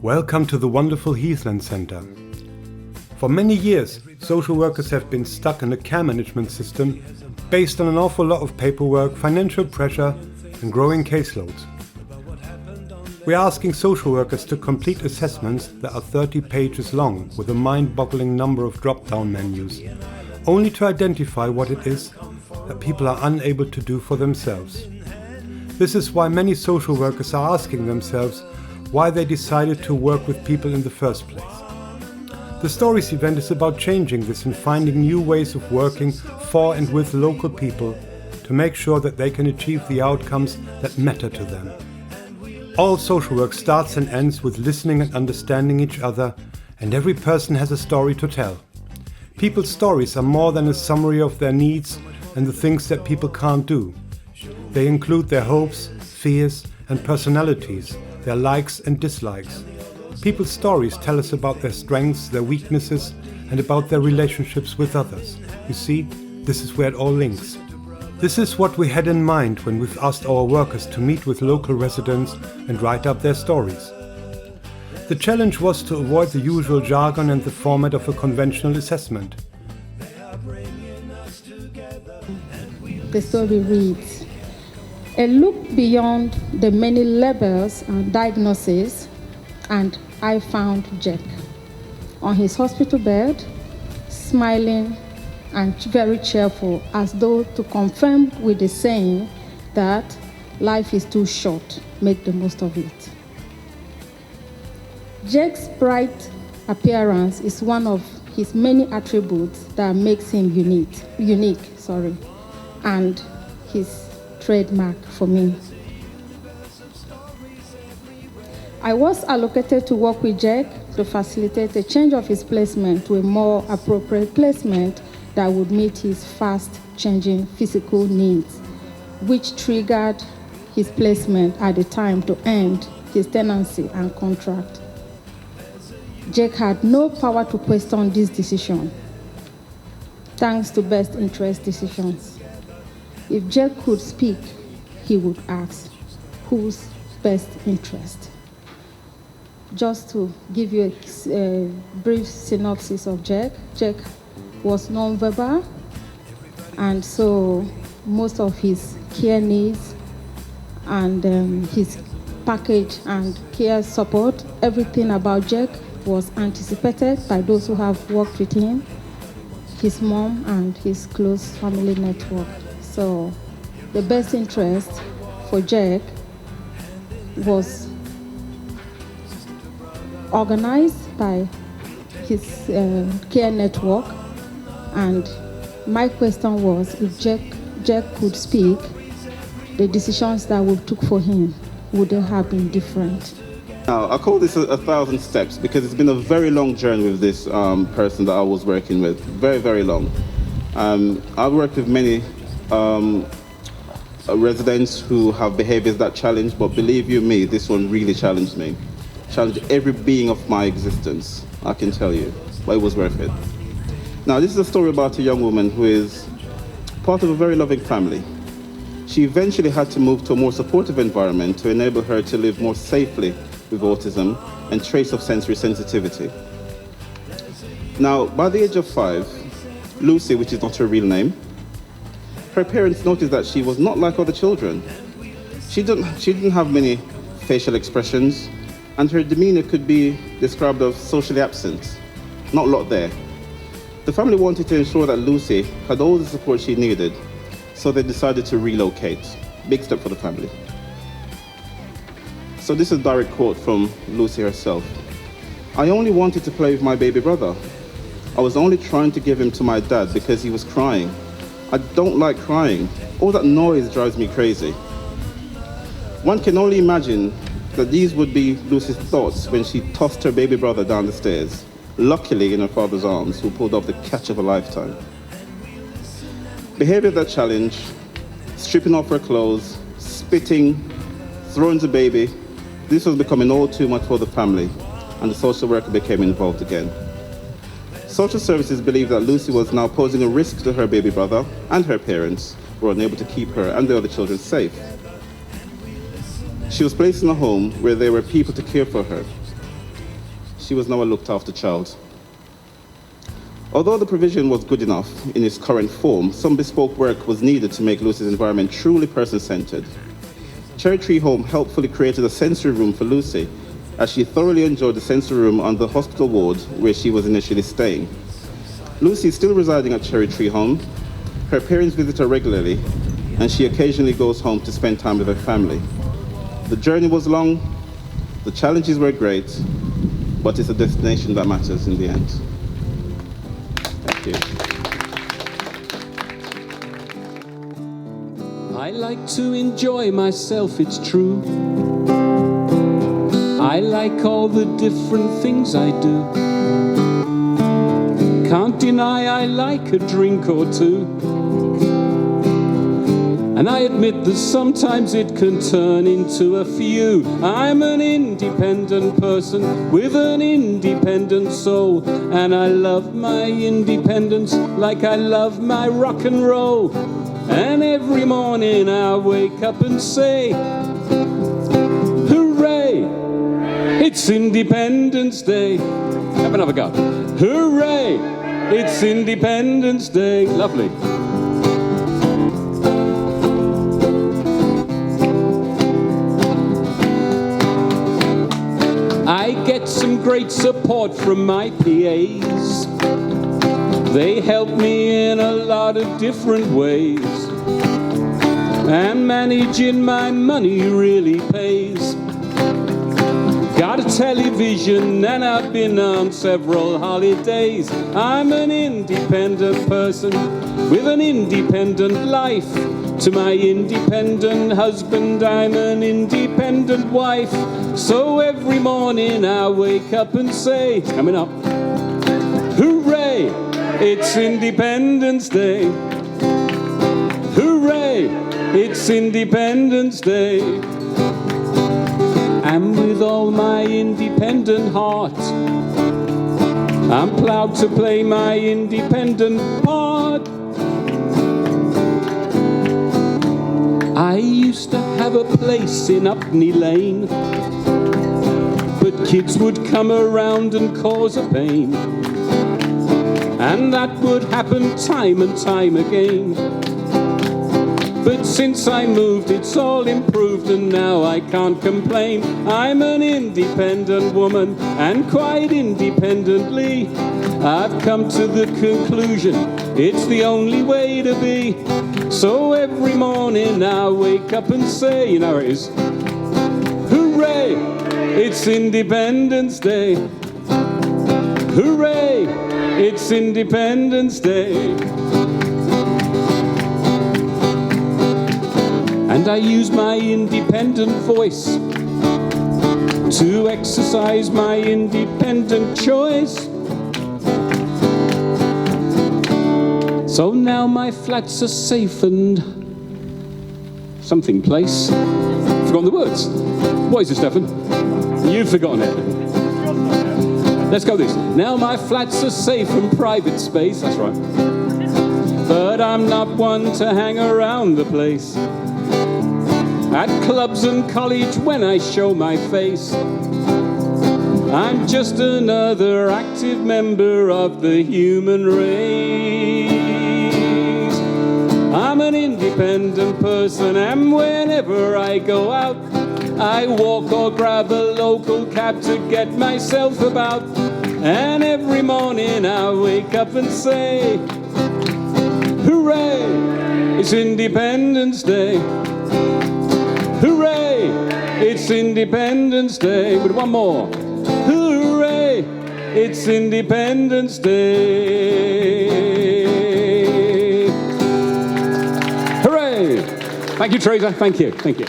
Welcome to the wonderful Heathlands Centre. For many years, social workers have been stuck in a care management system based on an awful lot of paperwork, financial pressure and growing caseloads. We are asking social workers to complete assessments that are 30 pages long with a mind-boggling number of drop-down menus, only to identify what it is that people are unable to do for themselves. This is why many social workers are asking themselves why they decided to work with people in the first place. The Stories event is about changing this and finding new ways of working for and with local people to make sure that they can achieve the outcomes that matter to them. All social work starts and ends with listening and understanding each other, and every person has a story to tell. People's stories are more than a summary of their needs and the things that people can't do. They include their hopes, fears, and personalities, their likes and dislikes. People's stories tell us about their strengths, their weaknesses, and about their relationships with others. You see, this is where it all links. This is what we had in mind when we've asked our workers to meet with local residents and write up their stories. The challenge was to avoid the usual jargon and the format of a conventional assessment. The story reads: a look beyond the many labels and diagnoses, and I found Jack on his hospital bed, smiling and very cheerful, as though to confirm with the saying that life is too short, make the most of it. Jack's bright appearance is one of his many attributes that makes him unique, and his trademark for me. I was allocated to work with Jack to facilitate a change of his placement to a more appropriate placement that would meet his fast-changing physical needs, which triggered his placement at the time to end his tenancy and contract. Jack had no power to question this decision, thanks to best interest decisions. If Jack could speak, he would ask, whose best interest? Just to give you a brief synopsis of Jack, Jack was non-verbal, and so most of his care needs and his package and care support, everything about Jack was anticipated by those who have worked with him, his mom and his close family network. So the best interest for Jack was organized by his care network, and my question was, if Jack could speak, the decisions that we took for him, would they have been different? Now, I call this 1,000 steps because it's been a very long journey with this person that I was working with, very, very long. I've worked with many residents who have behaviors that challenge, but believe you me, this one really challenged me. Challenged every being of my existence, I can tell you, but it was worth it. Now, this is a story about a young woman who is part of a very loving family. She eventually had to move to a more supportive environment to enable her to live more safely with autism and traits of sensory sensitivity. Now, by the age of 5, Lucy, which is not her real name, her parents noticed that she was not like other children. She didn't have many facial expressions, and her demeanor could be described as socially absent. Not a lot there. The family wanted to ensure that Lucy had all the support she needed, so they decided to relocate. Big step for the family. So this is a direct quote from Lucy herself. I only wanted to play with my baby brother. I was only trying to give him to my dad because he was crying. I don't like crying. All that noise drives me crazy. One can only imagine that these would be Lucy's thoughts when she tossed her baby brother down the stairs, luckily in her father's arms, who pulled off the catch of a lifetime. Behavior that challenged, stripping off her clothes, spitting, throwing the baby, this was becoming all too much for the family, and the social worker became involved again. Social services believed that Lucy was now posing a risk to her baby brother and her parents, who were unable to keep her and the other children safe. She was placed in a home where there were people to care for her. she was now a looked-after child. Although the provision was good enough in its current form, some bespoke work was needed to make Lucy's environment truly person-centered. Cherry Tree Home helpfully created a sensory room for Lucy, as she thoroughly enjoyed the sensory room on the hospital ward where she was initially staying. Lucy is still residing at Cherry Tree Home. Her parents visit her regularly, and she occasionally goes home to spend time with her family. The journey was long, the challenges were great, but it's a destination that matters in the end. Thank you. I like to enjoy myself, it's true. I like all the different things I do. Can't deny I like a drink or two. And I admit that sometimes it can turn into a few. I'm an independent person with an independent soul, and I love my independence like I love my rock and roll. And every morning I wake up and say, hooray, it's Independence Day. Have another go. Hooray, it's Independence Day. Lovely. I get some great support from my PAs. They help me in a lot of different ways, and managing my money really pays. Got a television and I've been on several holidays. I'm an independent person with an independent life. To my independent husband, I'm an independent wife. So every morning I wake up and say, it's coming up, hooray, it's Independence Day. Hooray, it's Independence Day. And with all my independent heart, I'm proud to play my independent part. I used to have a place in Upney Lane, but kids would come around and cause a pain, and that would happen time and time again. But since I moved, it's all improved, and now I can't complain. I'm an independent woman, and quite independently I've come to the conclusion it's the only way to be. So every morning I wake up and say, you know it is, hooray, it's Independence Day. Hooray, it's Independence Day. And I use my independent voice to exercise my independent choice. So now my flats are safe and something place. Forgotten the words. What is it, Stefan? You've forgotten it. Let's go this. Now my flats are safe from private space. That's right. But I'm not one to hang around the place. At clubs and college when I show my face, I'm just another active member of the human race. I'm an independent person, and whenever I go out, I walk or grab a local cab to get myself about. And every morning I wake up and say, hooray, it's Independence Day. Hooray, it's Independence Day. With one more. Hooray, it's Independence Day. Hooray. Thank you, Teresa. Thank you. Thank you.